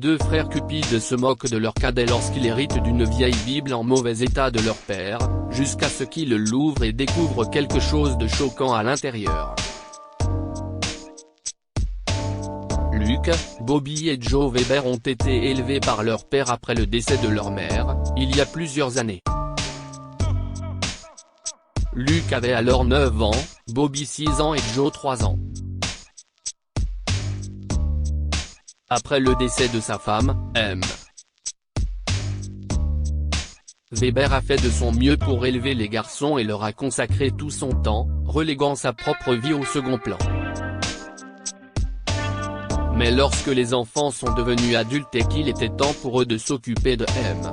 Deux frères cupides se moquent de leur cadet lorsqu'il hérite d'une vieille Bible en mauvais état de leur père, jusqu'à ce qu'il l'ouvre et découvre quelque chose de choquant à l'intérieur. Luke, Bobby et Joe Weber ont été élevés par leur père après le décès de leur mère, il y a plusieurs années. Luke avait alors 9 ans, Bobby 6 ans et Joe 3 ans. Après le décès de sa femme, M. Weber a fait de son mieux pour élever les garçons et leur a consacré tout son temps, reléguant sa propre vie au second plan. Mais lorsque les enfants sont devenus adultes et qu'il était temps pour eux de s'occuper de M.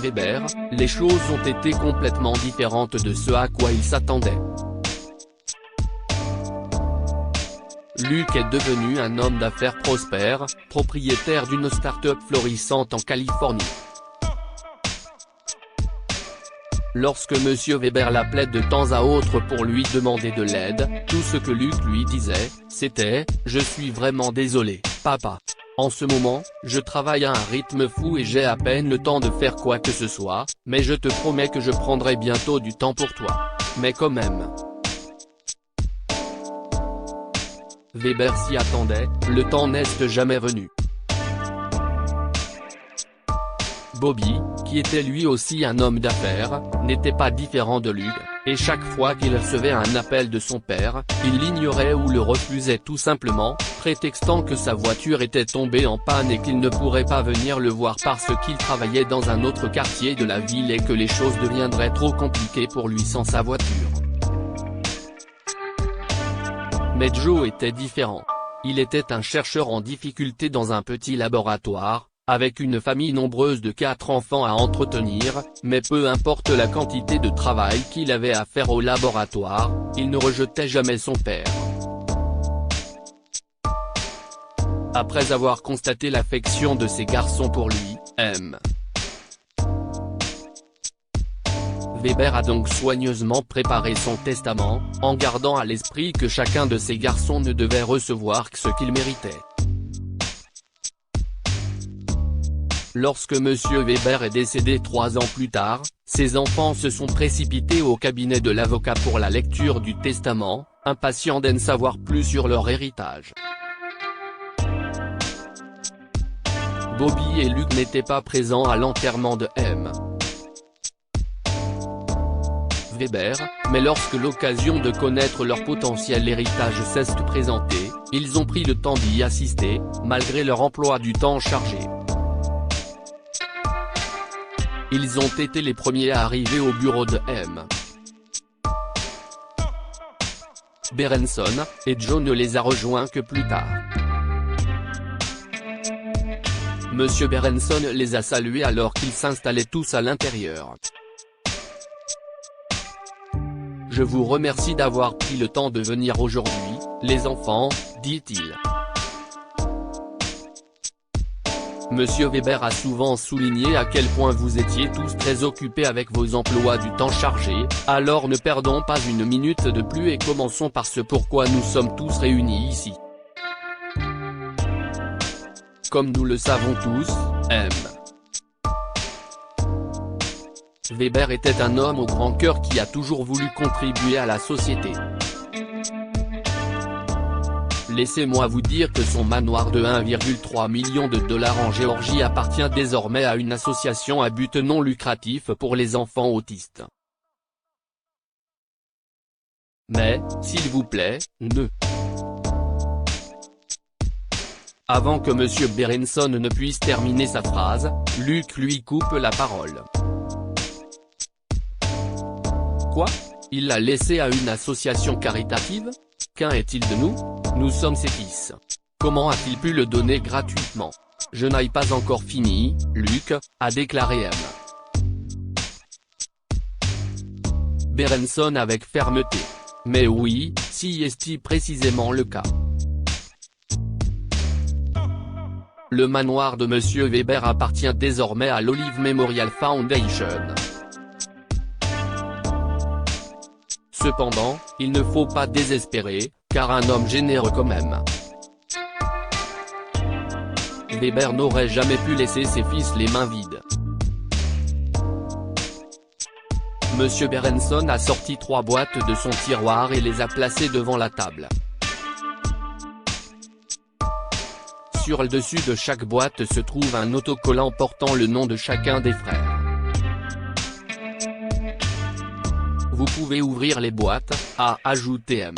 Weber, les choses ont été complètement différentes de ce à quoi ils s'attendaient. Luke est devenu un homme d'affaires prospère, propriétaire d'une start-up florissante en Californie. Lorsque Monsieur Weber l'appelait de temps à autre pour lui demander de l'aide, tout ce que Luke lui disait, c'était « Je suis vraiment désolé, papa. En ce moment, je travaille à un rythme fou et j'ai à peine le temps de faire quoi que ce soit, mais je te promets que je prendrai bientôt du temps pour toi. Mais quand même. » Weber s'y attendait, le temps n'est jamais venu. Bobby, qui était lui aussi un homme d'affaires, n'était pas différent de Luke, et chaque fois qu'il recevait un appel de son père, il l'ignorait ou le refusait tout simplement, prétextant que sa voiture était tombée en panne et qu'il ne pourrait pas venir le voir parce qu'il travaillait dans un autre quartier de la ville et que les choses deviendraient trop compliquées pour lui sans sa voiture. Mais Joe était différent. Il était un chercheur en difficulté dans un petit laboratoire, avec une famille nombreuse de 4 enfants à entretenir, mais peu importe la quantité de travail qu'il avait à faire au laboratoire, il ne rejetait jamais son père. Après avoir constaté l'affection de ses garçons pour lui, M. Weber a donc soigneusement préparé son testament, en gardant à l'esprit que chacun de ses garçons ne devait recevoir que ce qu'il méritait. Lorsque Monsieur Weber est décédé 3 ans plus tard, ses enfants se sont précipités au cabinet de l'avocat pour la lecture du testament, impatients d'en savoir plus sur leur héritage. Bobby et Luke n'étaient pas présents à l'enterrement de M. Weber, mais lorsque l'occasion de connaître leur potentiel héritage s'est présentée, ils ont pris le temps d'y assister, malgré leur emploi du temps chargé. Ils ont été les premiers à arriver au bureau de M. Berenson, et Joe ne les a rejoints que plus tard. Monsieur Berenson les a salués alors qu'ils s'installaient tous à l'intérieur. « Je vous remercie d'avoir pris le temps de venir aujourd'hui, les enfants, » dit-il. Monsieur Weber a souvent souligné à quel point vous étiez tous très occupés avec vos emplois du temps chargés, alors ne perdons pas une minute de plus et commençons par ce pourquoi nous sommes tous réunis ici. Comme nous le savons tous, M. Weber était un homme au grand cœur qui a toujours voulu contribuer à la société. Laissez-moi vous dire que son manoir de 1,3 million de dollars en Géorgie appartient désormais à une association à but non lucratif pour les enfants autistes. Mais, s'il vous plaît, ne. Avant que Monsieur Berenson ne puisse terminer sa phrase, Luke lui coupe la parole. Quoi? Il l'a laissé à une association caritative? Qu'en est-il de nous? Nous sommes ses fils. Comment a-t-il pu le donner gratuitement? Je n'ai pas encore fini, Luke, a déclaré M. Berenson avec fermeté. Mais oui, si est précisément le cas. Le manoir de Monsieur Weber appartient désormais à l'Olive Memorial Foundation. Cependant, il ne faut pas désespérer, car un homme généreux comme M. Weber n'aurait jamais pu laisser ses fils les mains vides. Monsieur Berenson a sorti 3 boîtes de son tiroir et les a placées devant la table. Sur le dessus de chaque boîte se trouve un autocollant portant le nom de chacun des frères. Vous pouvez ouvrir les boîtes, a ajouté M.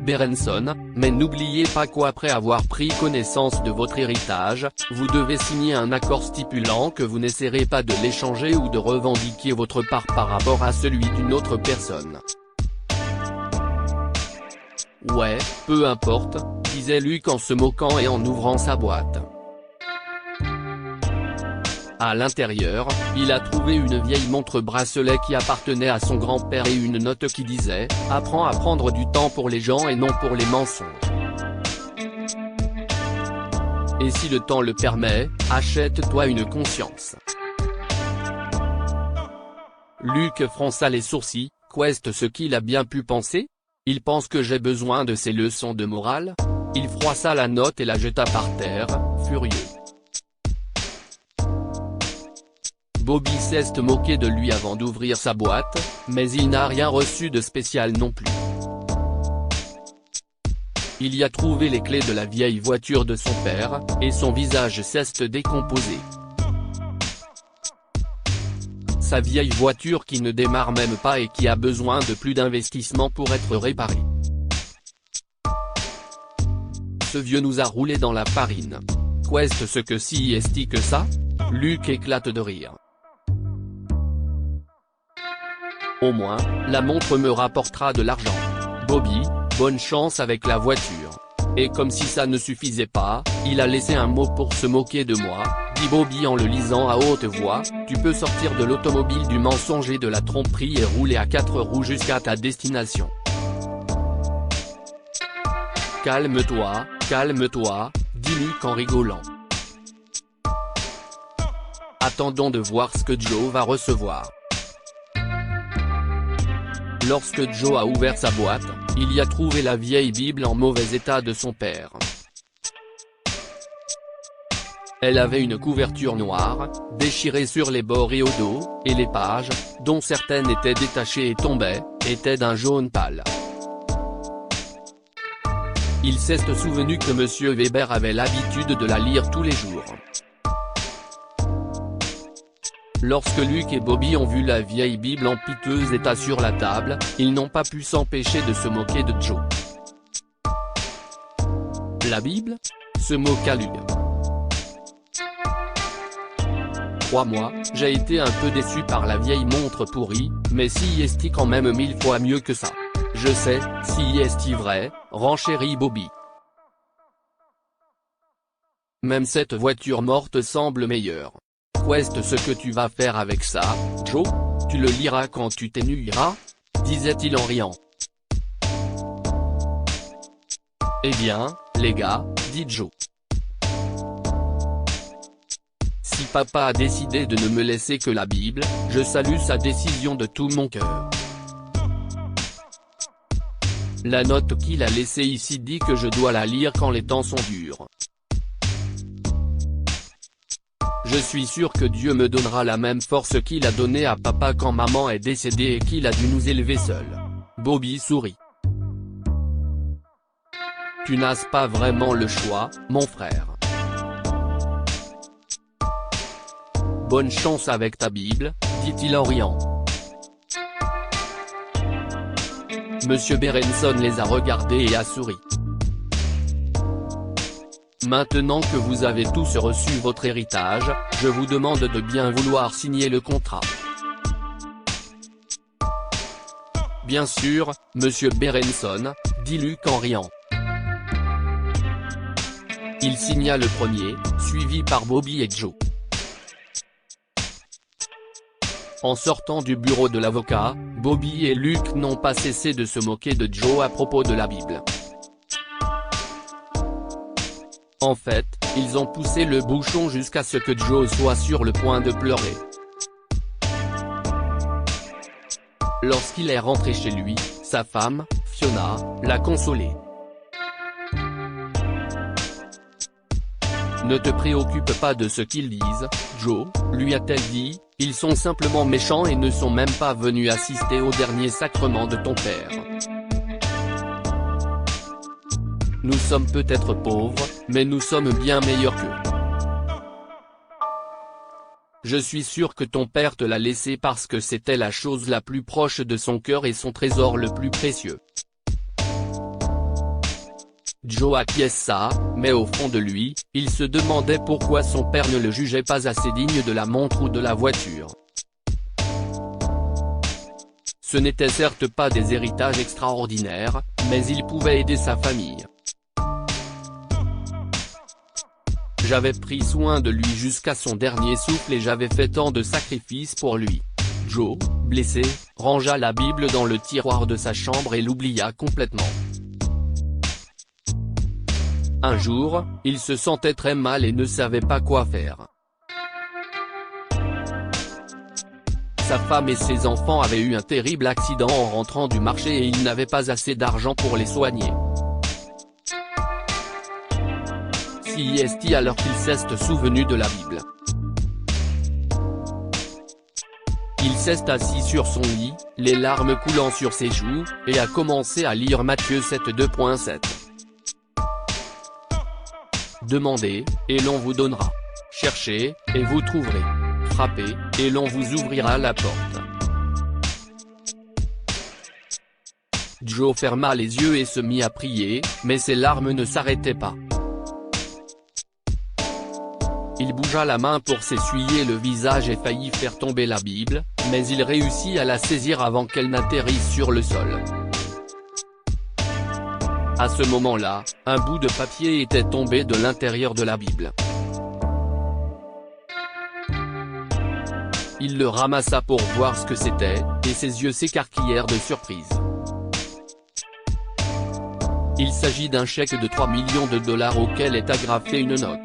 Berenson, mais n'oubliez pas qu'après avoir pris connaissance de votre héritage, vous devez signer un accord stipulant que vous n'essaierez pas de l'échanger ou de revendiquer votre part par rapport à celui d'une autre personne. Ouais, peu importe, disait Luc en se moquant et en ouvrant sa boîte. À l'intérieur, il a trouvé une vieille montre-bracelet qui appartenait à son grand-père et une note qui disait « Apprends à prendre du temps pour les gens et non pour les mensonges. Et si le temps le permet, achète-toi une conscience. » Luc fronça les sourcils, qu'est ce qu'il a bien pu penser? Il pense que j'ai besoin de ces leçons de morale? Il froissa la note et la jeta par terre, furieux. Bobby s'est moqué de lui avant d'ouvrir sa boîte, mais il n'a rien reçu de spécial non plus. Il y a trouvé les clés de la vieille voiture de son père, et son visage s'est décomposé. Sa vieille voiture qui ne démarre même pas et qui a besoin de plus d'investissement pour être réparée. Ce vieux nous a roulé dans la farine. Qu'est ce que si est-il que ça? Luc éclate de rire. Au moins, la montre me rapportera de l'argent. Bobby, bonne chance avec la voiture. Et comme si ça ne suffisait pas, il a laissé un mot pour se moquer de moi, dit Bobby en le lisant à haute voix, tu peux sortir de l'automobile du mensonge et de la tromperie et rouler à 4 roues jusqu'à ta destination. Calme-toi, dit Luc en rigolant. Attendons de voir ce que Joe va recevoir. Lorsque Joe a ouvert sa boîte, il y a trouvé la vieille Bible en mauvais état de son père. Elle avait une couverture noire, déchirée sur les bords et au dos, et les pages, dont certaines étaient détachées et tombaient, étaient d'un jaune pâle. Il s'est souvenu que Monsieur Weber avait l'habitude de la lire tous les jours. Lorsque Luc et Bobby ont vu la vieille Bible en piteux état sur la table, ils n'ont pas pu s'empêcher de se moquer de Joe. La Bible? Se moqua Luc. Crois-moi, j'ai été un peu déçu par la vieille montre pourrie, mais si est quand même 1000 fois mieux que ça. Je sais, si est vrai, renchérit Bobby. Même cette voiture morte semble meilleure. Qu'est ce que tu vas faire avec ça, Joe? Tu le liras quand tu t'ennuieras? Disait-il en riant. Eh bien, les gars, dit Joe. Si papa a décidé de ne me laisser que la Bible, je salue sa décision de tout mon cœur. La note qu'il a laissée ici dit que je dois la lire quand les temps sont durs. Je suis sûr que Dieu me donnera la même force qu'il a donnée à papa quand maman est décédée et qu'il a dû nous élever seuls. Bobby sourit. Tu n'as pas vraiment le choix, mon frère. Bonne chance avec ta Bible, dit-il en riant. Monsieur Berenson les a regardés et a souri. Maintenant que vous avez tous reçu votre héritage, je vous demande de bien vouloir signer le contrat. Bien sûr, Monsieur Berenson, dit Luc en riant. Il signa le premier, suivi par Bobby et Joe. En sortant du bureau de l'avocat, Bobby et Luc n'ont pas cessé de se moquer de Joe à propos de la Bible. En fait, ils ont poussé le bouchon jusqu'à ce que Joe soit sur le point de pleurer. Lorsqu'il est rentré chez lui, sa femme, Fiona, l'a consolé. Ne te préoccupe pas de ce qu'ils disent, Joe, lui a-t-elle dit, ils sont simplement méchants et ne sont même pas venus assister au dernier sacrement de ton père. Nous sommes peut-être pauvres, mais nous sommes bien meilleurs qu'eux. Je suis sûr que ton père te l'a laissé parce que c'était la chose la plus proche de son cœur et son trésor le plus précieux. Joe acquiesça, mais au fond de lui, il se demandait pourquoi son père ne le jugeait pas assez digne de la montre ou de la voiture. Ce n'était certes pas des héritages extraordinaires, mais il pouvait aider sa famille. J'avais pris soin de lui jusqu'à son dernier souffle et j'avais fait tant de sacrifices pour lui. Joe, blessé, rangea la Bible dans le tiroir de sa chambre et l'oublia complètement. Un jour, il se sentait très mal et ne savait pas quoi faire. Sa femme et ses enfants avaient eu un terrible accident en rentrant du marché et il n'avait pas assez d'argent pour les soigner. Alors qu'il s'est souvenu de la Bible. Il s'est assis sur son lit, les larmes coulant sur ses joues, et a commencé à lire Matthieu 7:2.7. Demandez, et l'on vous donnera. Cherchez, et vous trouverez. Frappez, et l'on vous ouvrira la porte. Joe ferma les yeux et se mit à prier, mais ses larmes ne s'arrêtaient pas. Il bougea la main pour s'essuyer le visage et faillit faire tomber la Bible, mais il réussit à la saisir avant qu'elle n'atterrisse sur le sol. À ce moment-là, un bout de papier était tombé de l'intérieur de la Bible. Il le ramassa pour voir ce que c'était, et ses yeux s'écarquillèrent de surprise. Il s'agit d'un chèque de 3 millions de dollars auquel est agrafée une note.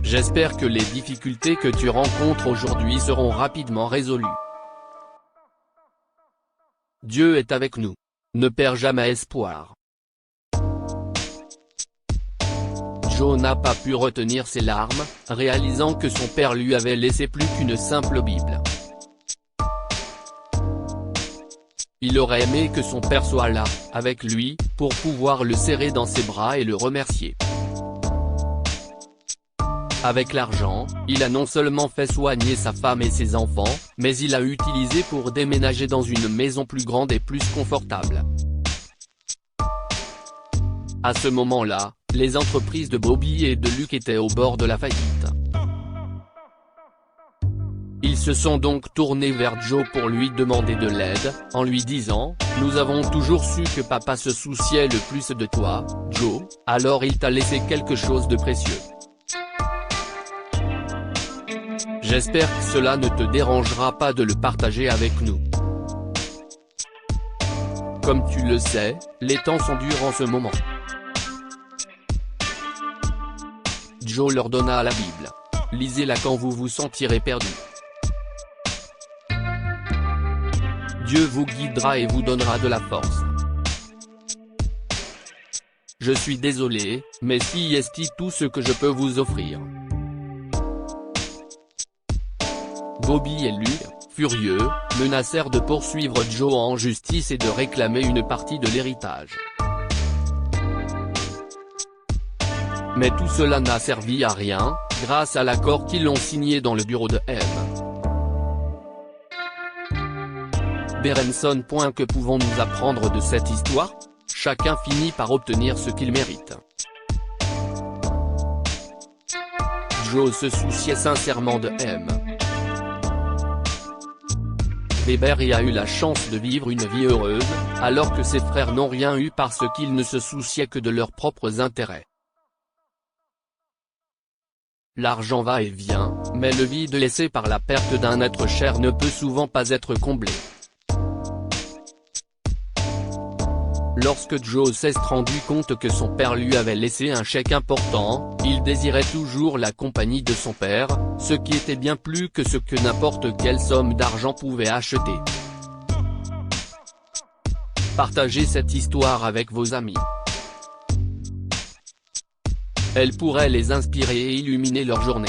J'espère que les difficultés que tu rencontres aujourd'hui seront rapidement résolues. Dieu est avec nous. Ne perds jamais espoir. Joe n'a pas pu retenir ses larmes, réalisant que son père lui avait laissé plus qu'une simple Bible. Il aurait aimé que son père soit là, avec lui, pour pouvoir le serrer dans ses bras et le remercier. Avec l'argent, il a non seulement fait soigner sa femme et ses enfants, mais il a utilisé pour déménager dans une maison plus grande et plus confortable. À ce moment-là, les entreprises de Bobby et de Luke étaient au bord de la faillite. Ils se sont donc tournés vers Joe pour lui demander de l'aide, en lui disant « Nous avons toujours su que papa se souciait le plus de toi, Joe, alors il t'a laissé quelque chose de précieux. J'espère que cela ne te dérangera pas de le partager avec nous. Comme tu le sais, les temps sont durs en ce moment. » Joe leur donna la Bible. Lisez-la quand vous vous sentirez perdu. Dieu vous guidera et vous donnera de la force. Je suis désolé, mais si est tout ce que je peux vous offrir. Bobby et Luke, furieux, menacèrent de poursuivre Joe en justice et de réclamer une partie de l'héritage. Mais tout cela n'a servi à rien, grâce à l'accord qu'ils ont signé dans le bureau de M. Berenson. Que pouvons-nous apprendre de cette histoire? Chacun finit par obtenir ce qu'il mérite. Joe se souciait sincèrement de M. Weber y a eu la chance de vivre une vie heureuse, alors que ses frères n'ont rien eu parce qu'ils ne se souciaient que de leurs propres intérêts. L'argent va et vient, mais le vide laissé par la perte d'un être cher ne peut souvent pas être comblé. Lorsque Joe s'est rendu compte que son père lui avait laissé un chèque important, il désirait toujours la compagnie de son père, ce qui était bien plus que ce que n'importe quelle somme d'argent pouvait acheter. Partagez cette histoire avec vos amis. Elle pourrait les inspirer et illuminer leur journée.